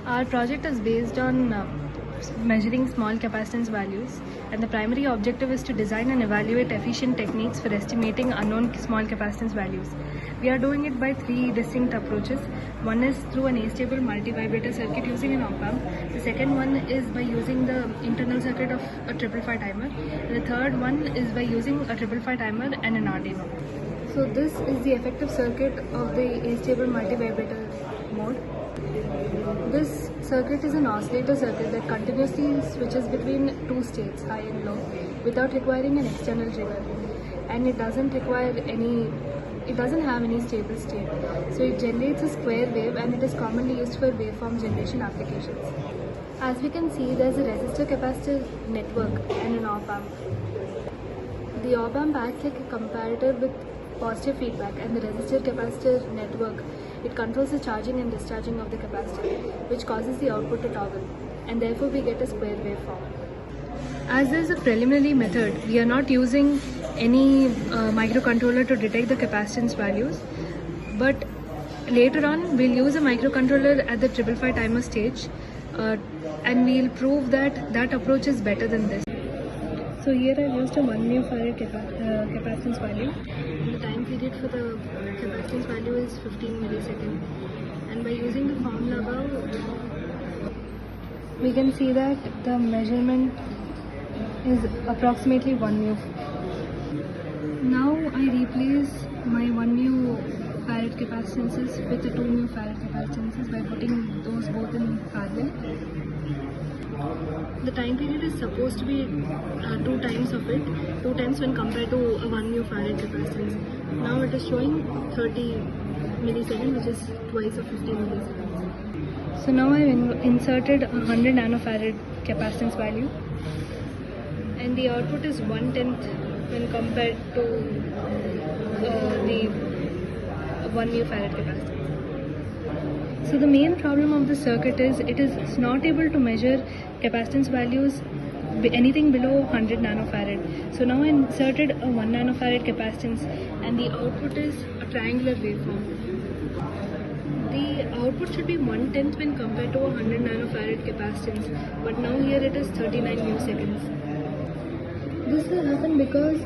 Our project is based on measuring small capacitance values, and the primary objective is to design and evaluate efficient techniques for estimating unknown small capacitance values. We are doing it by three distinct approaches. One is through an astable multivibrator circuit using an op-amp. The second one is by using the internal circuit of a 555 timer. And the third one is by using a 555 timer and an Arduino. So this is the effective circuit of the astable multivibrator mode. This circuit is an oscillator circuit that continuously switches between two states, high and low, without requiring an external trigger. And it doesn't have any stable state. So it generates a square wave, and it is commonly used for waveform generation applications. As we can see, there's a resistor capacitor network and an op-amp. The op-amp acts like a comparator with positive feedback, and the resistor capacitor network, it controls the charging and discharging of the capacitor, which causes the output to toggle, and therefore we get a square waveform. As there is a preliminary method, we are not using any microcontroller to detect the capacitance values, but later on we'll use a microcontroller at the 555 timer stage, and we'll prove that that approach is better than this. So here I've used a 1 μF capacitance value. The time period for the capacitance value is 15 milliseconds. And by using the formula above, we can see that the measurement is approximately 1 μF. Now I replace my 1 μF capacitances with the 2 μF capacitances by putting those both in parallel. The time period is supposed to be 2 times of it, 2 times when compared to a 1 μF capacitance. Now it is showing 30 milliseconds, which is twice of 15 milliseconds. So now I have inserted a 100 nanofarad capacitance value, and the output is 1/10 when compared to the 1 μF capacitance. So the main problem of the circuit is it is not able to measure capacitance values anything below 100 nanofarad. So now I inserted a 1 nanofarad capacitance, and the output is a triangular waveform. The output should be 1/10 when compared to a 100 nanofarad capacitance, but now here it is 39 milliseconds. This will happen because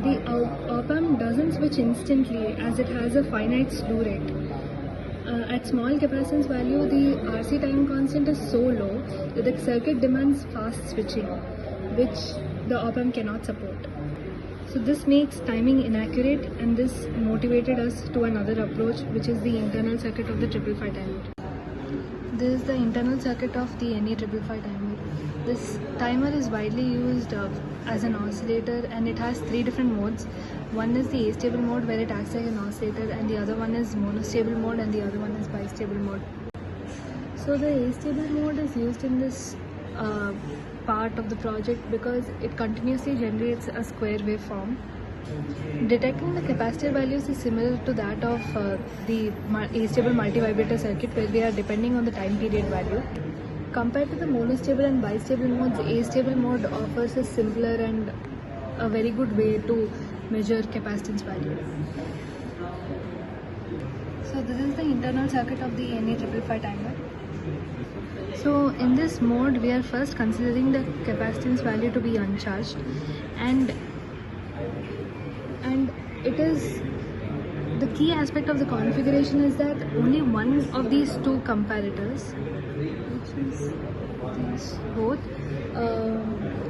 the op-amp doesn't switch instantly, as it has a finite slew rate. At small capacitance value, the RC time constant is so low that the circuit demands fast switching, which the op-amp cannot support. So this makes timing inaccurate, and this motivated us to another approach, which is the internal circuit of the 555 timer. This is the internal circuit of the NE 555 timer. This timer is widely used as an oscillator, and it has 3 different modes. One is the astable mode, where it acts like an oscillator, and the other one is monostable mode, and the other one is bistable mode. So the astable mode is used in this part of the project because it continuously generates a square waveform. Detecting the capacitor values is similar to that of the astable multivibrator circuit, where we are depending on the time period value. Compared to the monostable and bistable modes, the astable mode offers a simpler and a very good way to measure capacitance value. So this is the internal circuit of the NE 555 timer. So in this mode, we are first considering the capacitance value to be uncharged, and it is the key aspect of the configuration is that only one of these two comparators, which is these both,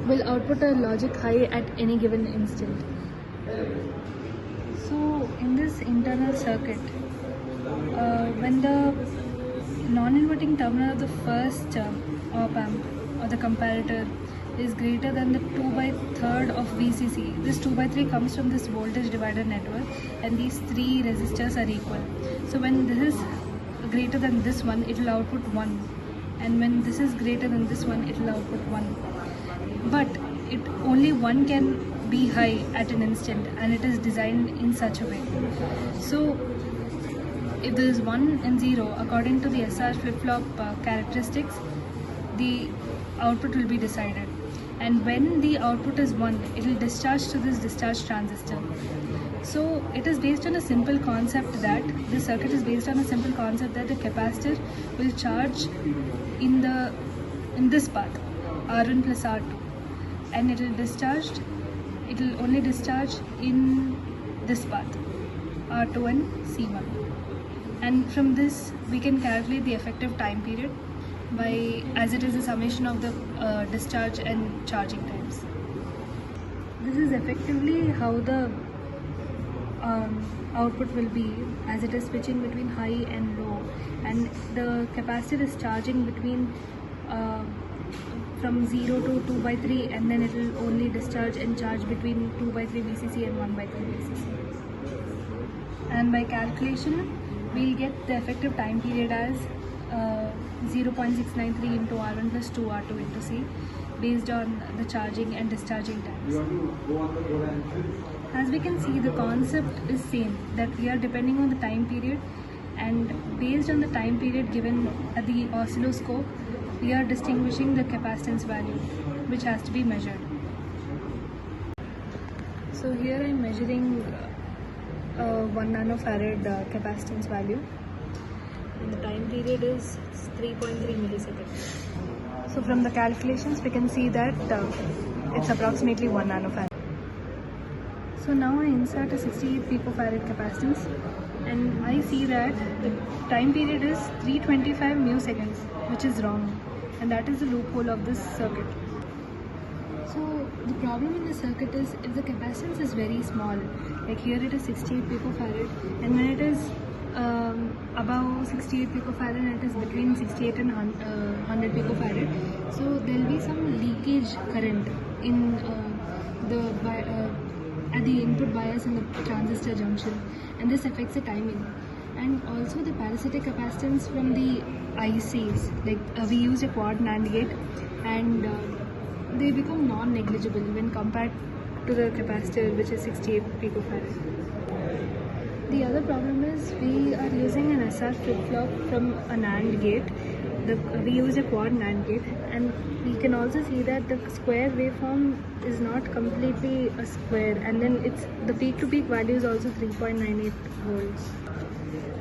will output a logic high at any given instant. So in this internal circuit, when the non-inverting terminal of the first op-amp or the comparator is greater than the 2/3 of VCC, this 2/3 comes from this voltage divider network, and these 3 resistors are equal. So when this is greater than this one, it will output 1, and when this is greater than this one, it will output 1. But only one can be high at an instant, and it is designed in such a way. So if there is 1 and 0, according to the SR flip-flop characteristics, the output will be decided. And when the output is 1, it will discharge to this discharge transistor. So it is based on a simple concept that the circuit is based on a simple concept that the capacitor will charge in this path, R1 plus R2, and it will only discharge in this path, R2 and C1. And from this we can calculate the effective time period as it is a summation of the discharge and charging times. This is effectively how the output will be, as it is switching between high and low, and the capacitor is charging between from 0 to 2 by 3, and then it will only discharge and charge between 2 by 3 VCC and 1 by 3 VCC. And by calculation we'll get the effective time period as 0.693 into R1 plus 2 R2 into C, based on the charging and discharging times. As we can see, the concept is same, that we are depending on the time period, and based on the time period given at the oscilloscope, we are distinguishing the capacitance value, which has to be measured. So here I am measuring 1 nanofarad capacitance value, and the time period is 3.3 milliseconds. So from the calculations we can see that it's approximately 1 nanofarad. So now I insert a 68 picofarad capacitance, and I see that the time period is 325 milliseconds, which is wrong, and that is the loophole of this circuit. So the problem in the circuit is if the capacitance is very small, like here it is 68 picofarad, and when it is above 68 picofarad and it is between 68 and 100 picofarad, so there will be some leakage current in at the input bias in the transistor junction, and this affects the timing. And also the parasitic capacitance from the ICs, like we use a quad NAND gate, and they become non-negligible when compared to the capacitor, which is 68 picofarad. The other problem is we are using an SR flip-flop from a NAND gate. We use a quad NAND gate, and we can also see that the square waveform is not completely a square, and then the peak-to-peak value is also 3.98 volts.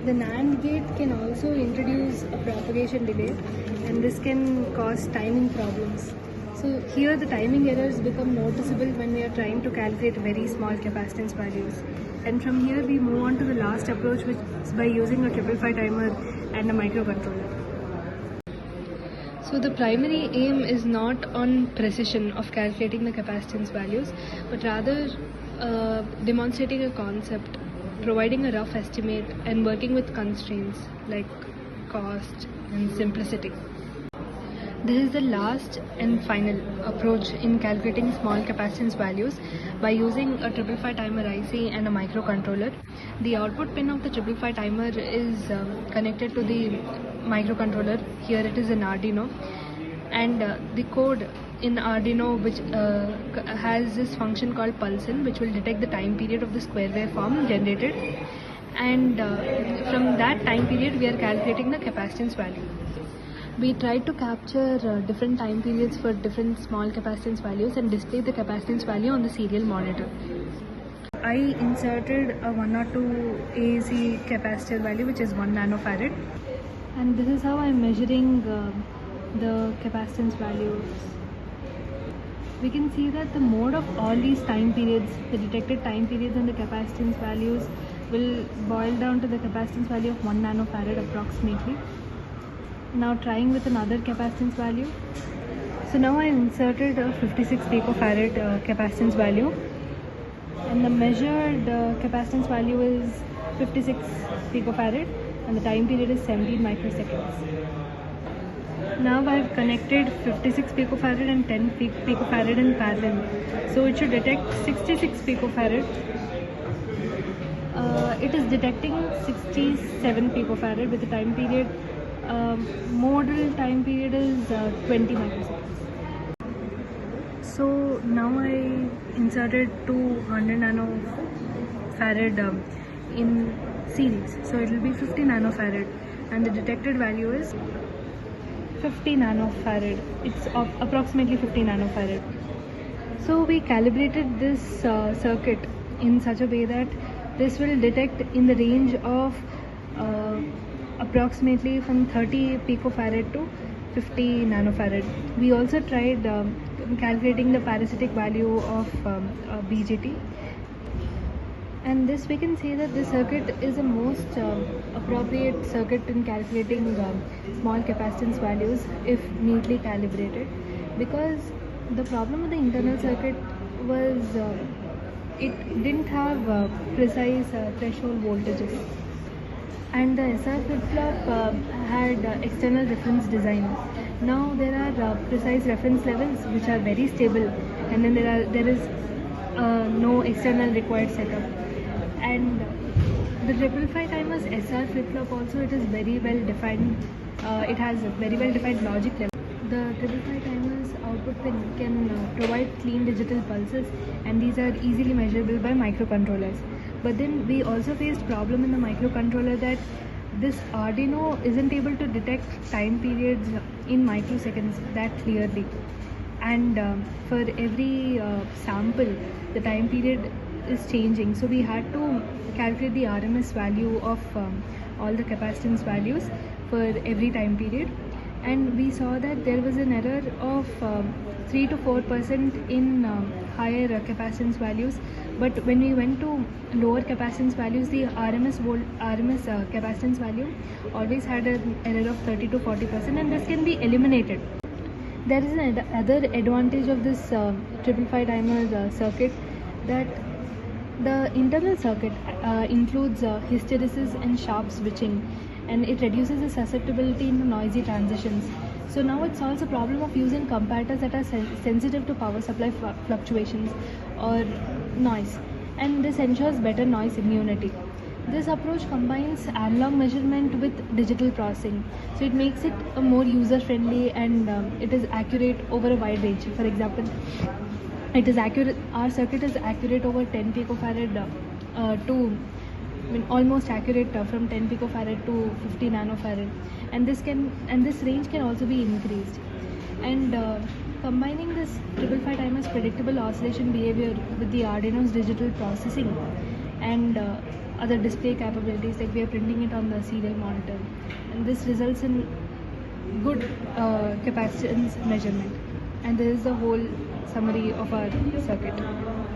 The NAND gate can also introduce a propagation delay, and this can cause timing problems. So here the timing errors become noticeable when we are trying to calculate very small capacitance values. And from here we move on to the last approach, which is by using a 555 timer and a microcontroller. So the primary aim is not on precision of calculating the capacitance values, but rather demonstrating a concept, providing a rough estimate, and working with constraints like cost and simplicity. This is the last and final approach in calculating small capacitance values by using a 555 timer IC and a microcontroller. The output pin of the 555 timer is connected to the microcontroller. Here it is an Arduino, and the code in Arduino which has this function called pulse-in, which will detect the time period of the square waveform generated, and from that time period we are calculating the capacitance value. We tried to capture different time periods for different small capacitance values and display the capacitance value on the serial monitor. I inserted a 102 AAC capacitor value, which is 1 nanofarad, and this is how I am measuring the capacitance values. We can see that the mode of all these time periods, the detected time periods and the capacitance values, will boil down to the capacitance value of 1 nanofarad approximately. Now trying with another capacitance value. So now I inserted a 56 picofarad capacitance value, and the measured capacitance value is 56 picofarad, and the time period is 17 microseconds. Now I have connected 56 picofarad and 10 picofarad in parallel, so it should detect 66 picofarad. It is detecting 67 picofarad with the time period. Modal time period is 20 microseconds. So now I inserted 200 nanofarad in series, so it will be 50 nanofarad, and the detected value is 50 nanofarad. It's approximately 50 nanofarad. So we calibrated this circuit in such a way that this will detect in the range of approximately from 30 picofarad to 50 nanofarad. We also tried calculating the parasitic value of BGT, and this we can say that this circuit is the most appropriate circuit in calculating small capacitance values if neatly calibrated, because the problem with the internal circuit was it didn't have precise threshold voltages, and the SR flip-flop had external reference design. Now there are precise reference levels which are very stable, and then there is no external required setup. And the 555 timers SR flip-flop also, it is very well defined. It has a very well defined logic level. The 555 timers output pin can provide clean digital pulses, and these are easily measurable by microcontrollers. But then we also faced problem in the microcontroller that this Arduino isn't able to detect time periods in microseconds that clearly, and for every sample the time period is changing, so we had to calculate the RMS value of all the capacitance values for every time period, and we saw that there was an error of 3 to 4% in higher capacitance values, but when we went to lower capacitance values, the RMS capacitance value always had an error of 30 to 40%, and this can be eliminated. There is another advantage of this 555 timer circuit, that the internal circuit includes hysteresis and sharp switching, and it reduces the susceptibility in the noisy transitions. So now it solves the problem of using comparators that are sensitive to power supply fluctuations or noise, and this ensures better noise immunity. This approach combines analog measurement with digital processing, so it makes it a more user-friendly, and it is accurate over a wide range. For example, it is accurate. Our circuit is accurate over 10 picofarad almost accurate from 10 picofarad to 50 nanofarad, and this range can also be increased. And combining this 555 timers predictable oscillation behavior with the Arduino's digital processing and other display capabilities, like we are printing it on the serial monitor, and this results in good capacitance measurement. And this is the whole summary of our circuit.